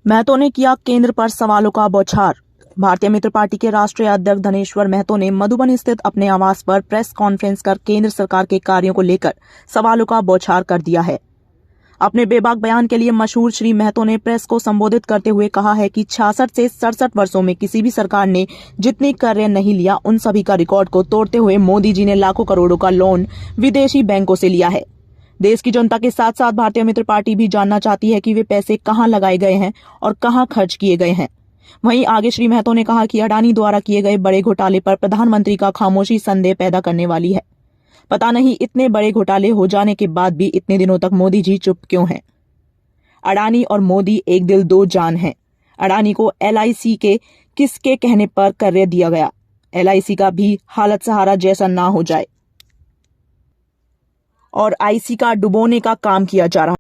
महतो ने किया केंद्र पर सवालों का बौछार। भारतीय मित्र पार्टी के राष्ट्रीय अध्यक्ष धनेश्वर महतो ने मधुबन स्थित अपने आवास पर प्रेस कॉन्फ्रेंस कर केंद्र सरकार के कार्यों को लेकर सवालों का बौछार कर दिया है। अपने बेबाक बयान के लिए मशहूर श्री महतो ने प्रेस को संबोधित करते हुए कहा है कि 66 से 67 वर्षों में किसी भी सरकार ने जितनी कार्य नहीं लिया, उन सभी का रिकॉर्ड को तोड़ते हुए मोदी जी ने लाखों करोड़ों का लोन विदेशी बैंकों से लिया है। देश की जनता के साथ साथ भारतीय मित्र पार्टी भी जानना चाहती है कि वे पैसे कहां लगाए गए हैं और कहां खर्च किए गए हैं। वहीं आगे श्री महतो ने कहा कि अडानी द्वारा किए गए बड़े घोटाले पर प्रधानमंत्री का खामोशी संदेह पैदा करने वाली है। पता नहीं इतने बड़े घोटाले हो जाने के बाद भी इतने दिनों तक मोदी जी चुप क्यों हैं। अडानी और मोदी एक दिल दो जान हैं। अडानी को LIC के किसके कहने पर कर्ज दिया गया, LIC का भी हालत सहारा जैसा ना हो जाए और IC का डुबोने का काम किया जा रहा।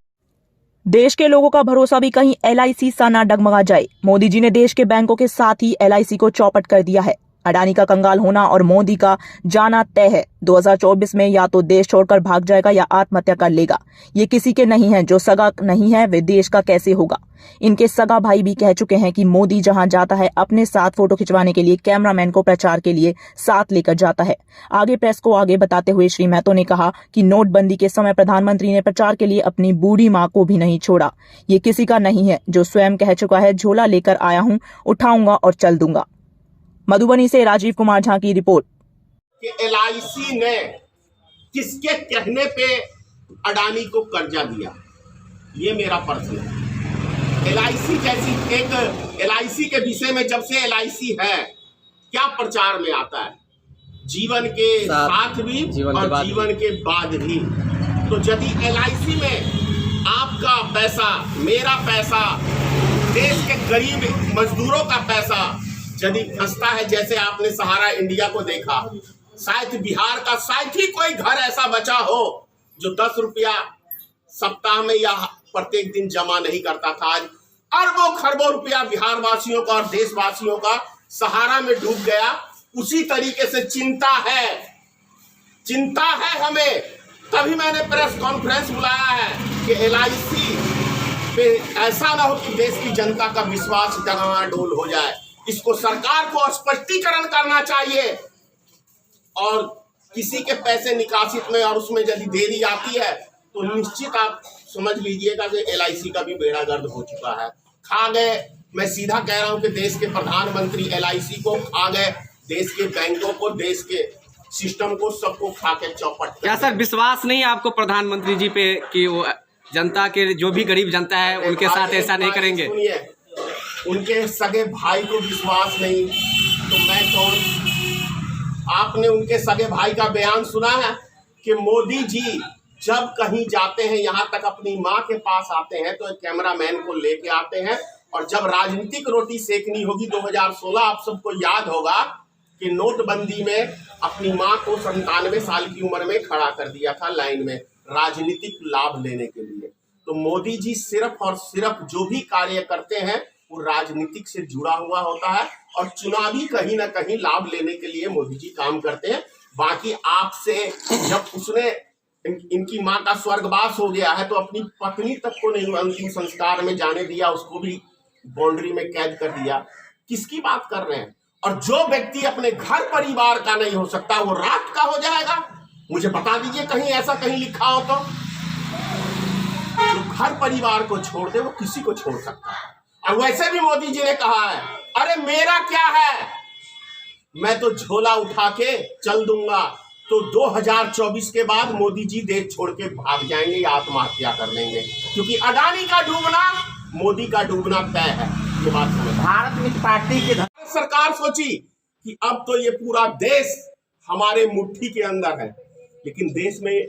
देश के लोगों का भरोसा भी कहीं LIC सा ना डगमगा जाए। मोदी जी ने देश के बैंकों के साथ ही LIC को चौपट कर दिया है। अडानी का कंगाल होना और मोदी का जाना तय है। 2024 में या तो देश छोड़कर भाग जाएगा या आत्महत्या कर लेगा। ये किसी के नहीं है। जो सगा नहीं है वे देश का कैसे होगा। इनके सगा भाई भी कह चुके हैं कि मोदी जहां जाता है अपने साथ फोटो खिंचवाने के लिए कैमरामैन को प्रचार के लिए साथ लेकर जाता है। आगे प्रेस को आगे बताते हुए श्री महतो ने कहा कि नोटबंदी के समय प्रधानमंत्री ने प्रचार के लिए अपनी बूढ़ी मां को भी नहीं छोड़ा। ये किसी का नहीं है। जो स्वयं कह चुका है, झोला लेकर आया हूं, उठाऊंगा और चल दूंगा। मधुबनी से राजीव कुमार झा की रिपोर्ट। कि LIC ने किसके कहने पे अडानी को कर्जा दिया, ये मेरा प्रश्न है। LIC जैसी एक LIC के विषय में जब से LIC है क्या प्रचार में आता है, जीवन के साथ भी और जीवन के बाद भी। तो यदि LIC में आपका पैसा, मेरा पैसा, देश के गरीब मजदूरों का पैसा यदि फंसता है, जैसे आपने सहारा इंडिया को देखा, शायद बिहार का शायद ही कोई घर ऐसा बचा हो जो 10 रुपया सप्ताह में या प्रत्येक दिन जमा नहीं करता था। आज अरबों खरबों रुपया बिहार वासियों का और देशवासियों का सहारा में डूब गया। उसी तरीके से चिंता है हमें। तभी मैंने प्रेस कॉन्फ्रेंस बुलाया है कि LIC पे ऐसा ना हो कि देश की जनता का विश्वास डगमाडोल हो जाए। इसको सरकार को स्पष्टीकरण करना चाहिए और किसी के पैसे निकासित में और उसमें यदि देरी आती है तो निश्चित आप समझ लीजिएगा कि LIC का भी बेड़ा गर्द हो चुका है। खा गए, मैं सीधा कह रहा हूं कि देश के प्रधानमंत्री LIC को खा गए, देश के बैंकों को, देश के सिस्टम को, सबको खा के चौपट। क्या सर विश्वास नहीं आपको प्रधानमंत्री जी पे कि वो जनता के जो भी गरीब जनता है उनके साथ ऐसा नहीं करेंगे? सुनिए, उनके सगे भाई को विश्वास नहीं तो मैं कौन। आपने उनके सगे भाई का बयान सुना है कि मोदी जी जब कहीं जाते हैं, यहाँ तक अपनी माँ के पास आते हैं तो एक कैमरामैन को लेके आते हैं। और जब राजनीतिक रोटी सेकनी होगी 2016, आप सबको याद होगा कि नोटबंदी में अपनी माँ को 97 साल की उम्र में खड़ा कर दिया था लाइन में राजनीतिक लाभ लेने के लिए। तो मोदी जी सिर्फ और सिर्फ जो भी कार्य करते हैं वो राजनीतिक से जुड़ा हुआ होता है और चुनावी कहीं ना कहीं लाभ लेने के लिए मोदी जी काम करते हैं। बाकी आपसे जब उसने इनकी मां का स्वर्गवास हो गया है तो अपनी पत्नी तक को नहीं अंतिम संस्कार में जाने दिया, उसको भी बाउंड्री में कैद कर दिया। किसकी बात कर रहे हैं? और जो व्यक्ति अपने घर परिवार का नहीं हो सकता वो रात का हो जाएगा? मुझे बता दीजिए कहीं ऐसा कहीं लिखा हो तो। जो घर परिवार को छोड़ दे वो किसी को छोड़ सकता है। और वैसे भी मोदी जी ने कहा है, अरे मेरा क्या है, मैं तो झोला उठा के चल दूंगा। तो 2024 के बाद मोदी जी देश छोड़ के भाग जाएंगे या आत्महत्या कर लेंगे, क्योंकि अडानी का डूबना मोदी का डूबना तय है। ये बात समझ। भारत मित्र पार्टी की सरकार सोची कि अब तो ये पूरा देश हमारे मुट्ठी के अंदर है, लेकिन देश में,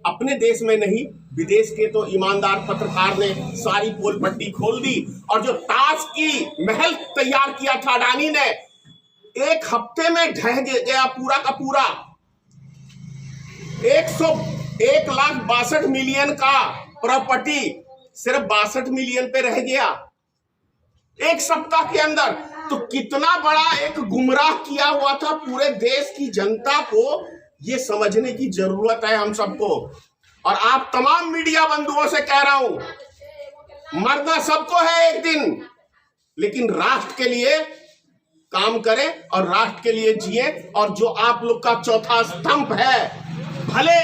अपने देश में नहीं, विदेश के तो ईमानदार पत्रकार ने सारी पोल पट्टी खोल दी। और जो ताश की महल तैयार किया था अडानी ने, एक हफ्ते में ढह गया पूरा का पूरा। 1,62 मिलियन का प्रॉपर्टी सिर्फ 62 मिलियन पे रह गया एक सप्ताह के अंदर। तो कितना बड़ा एक गुमराह किया हुआ था पूरे देश की जनता को, ये समझने की जरूरत है हम सबको। और आप तमाम मीडिया बंधुओं से कह रहा हूं मरना सबको है एक दिन, लेकिन राष्ट्र के लिए काम करें और राष्ट्र के लिए जिए। और जो आप लोग का चौथा स्तंभ है, भले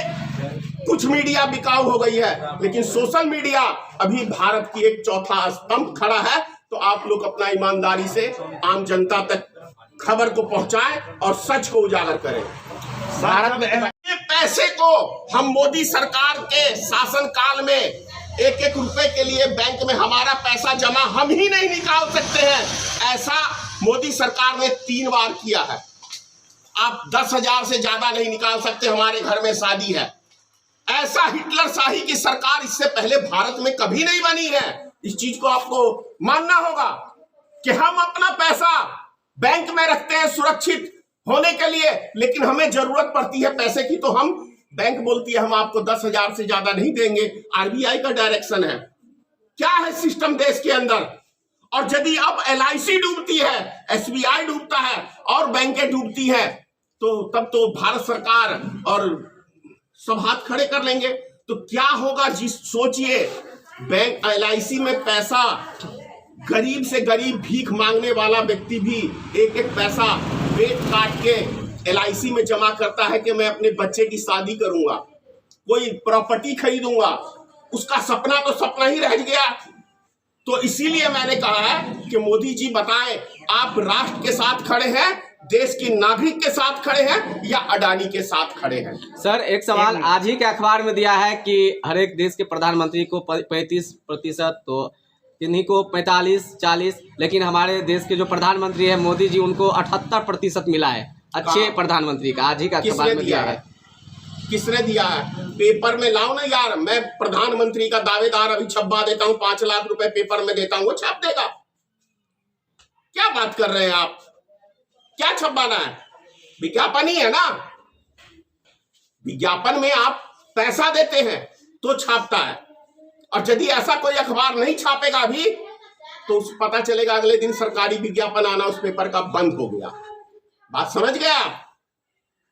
कुछ मीडिया बिकाऊ हो गई है, लेकिन सोशल मीडिया अभी भारत की एक चौथा स्तंभ खड़ा है। तो आप लोग अपना ईमानदारी से आम जनता तक खबर को पहुंचाएं और सच को उजागर करें। भारत में ये पैसे को हम मोदी सरकार के शासन काल में एक एक रुपए के लिए बैंक में हमारा पैसा जमा हम ही नहीं निकाल सकते हैं। ऐसा मोदी सरकार ने 3 बार किया है। आप 10,000 से ज्यादा नहीं निकाल सकते, हमारे घर में शादी है। ऐसा हिटलर शाही की सरकार इससे पहले भारत में कभी नहीं बनी है। इस चीज को आपको मानना होगा कि हम अपना पैसा बैंक में रखते हैं सुरक्षित होने के लिए, लेकिन हमें जरूरत पड़ती है पैसे की तो हम, बैंक बोलती है हम आपको 10,000 से ज्यादा नहीं देंगे। आरबीआई का डायरेक्शन है। क्या है सिस्टम देश के अंदर। और यदि अब LIC डूबती है, SBI डूबता है और बैंकें डूबती हैं, तो तब तो भारत सरकार और सब हाथ खड़े कर लेंगे। तो क्या होगा जिस सोचिए, बैंक LIC में पैसा, गरीब से गरीब भीख मांगने वाला व्यक्ति भी एक एक पैसा पेट काट के LIC में जमा करता है कि मैं अपने बच्चे की शादी करूंगा, कोई प्रॉपर्टी खरीदूंगा। उसका सपना तो सपना ही रह गया। तो इसीलिए मैंने कहा है कि मोदी जी बताएं, आप राष्ट्र के साथ खड़े हैं, देश के नागरिक के साथ खड़े हैं या अडानी के साथ खड़े हैं। सर एक सवाल आज ही के अखबार में दिया है कि हर एक देश के प्रधानमंत्री को 35%, तो इन्हीं को 45-40, लेकिन हमारे देश के जो प्रधानमंत्री है मोदी जी, उनको 78% मिला है अच्छे प्रधानमंत्री का। आज ही का अखबार में दिया है। किसने दिया है? पेपर में लाओ ना यार। मैं प्रधानमंत्री का दावेदार अभी छपवा देता हूं, 5 लाख रुपए पेपर में देता हूं, वो छाप देगा। क्या बात कर रहे हैं आप? क्या छपवाना है? विज्ञापन ही है ना। विज्ञापन में आप पैसा देते हैं तो छापता है। और यदि ऐसा कोई अखबार नहीं छापेगा अभी, तो पता चलेगा अगले दिन सरकारी विज्ञापन आना उस पेपर का बंद हो गया। बात समझ गए आप?